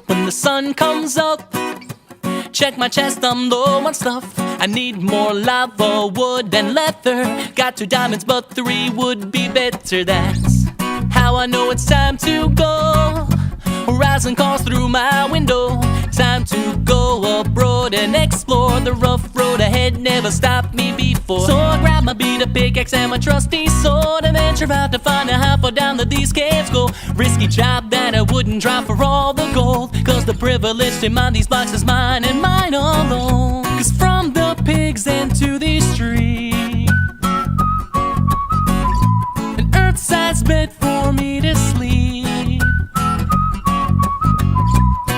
when the sun comes up. Check my chest, I'm low on stuff. I need more lava, wood, and leather. Got 2 diamonds, but 3 would be better. That's how I know it's time to go. Horizon calls through my window. Time to go abroad and explore. The rough road ahead never stopped me before. So I grab my beat, a pickaxe, and my trusty sword, and venture out to find out how far down that these caves go. Risky job that I wouldn't drop for all the gold, 'cause the privilege to mine these blocks is mine and mine alone. 'Cause from the pigs and to the street, an earth-sized bed for me to sleep.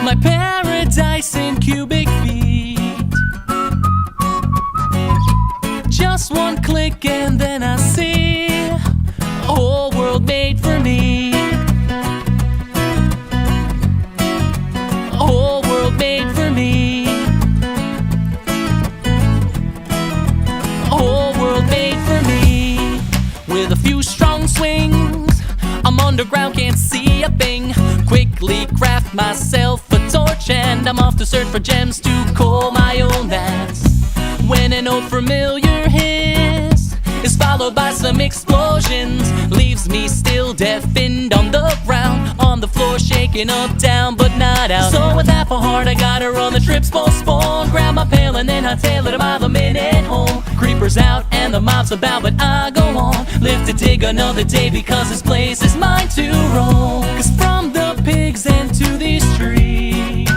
My paradise in cubic feet. Just one click and then I see a whole world made for me. A whole world made for me. A whole world made for me. With a few strong swings, I'm underground, can't see a thing. Quickly craft myself a torch, and I'm off to search for gems to call my own. That's when an old familiar hiss is followed by some explosions. Leaves me still deafened on the ground, on the floor shaking up, down, but not out. So with half a heart I gotta run, the trip's postponed. Grab my pail and then I tail it by the minute home. Creepers out and the mob's about, but I go on. Live to dig another day, because this place is mine to roam. 'Cause from the pigs and to the street,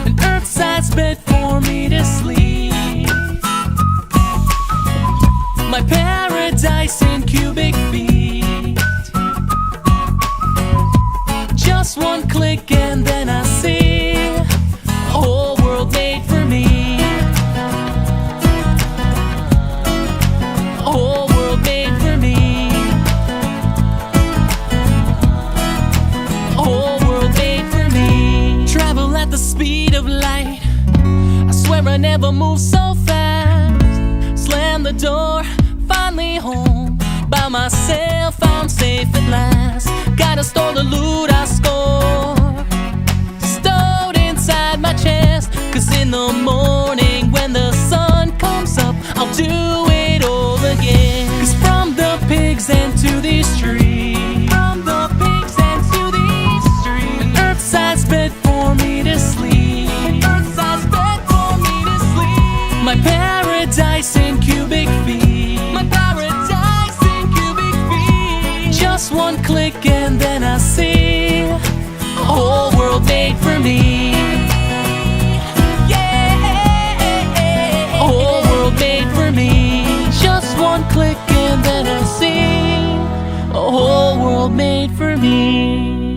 an earth-sized bed for me to sleep. My paradise in cubic feet. Just one click and then I see a whole world made for me. A whole world made for me. A whole world made for me. Travel at the speed of light, I swear I never moved so fast. Slam the door, finally home. By myself, I'm safe at last. Gotta store the loot I scored, stowed inside my chest. 'Cause in the morning when the sun comes up, I'll do it all again. 'Cause from the pigs and to the street, from the pigs and to the street, an earth-sized bed for me to sleep. An earth-sized bed for me to sleep. My paradise in cubic feet. My paradise in cubic feet. Just one click and then I see a whole world made for me. Yeah, a whole world made for me. Just one click and then I see a whole world made for me.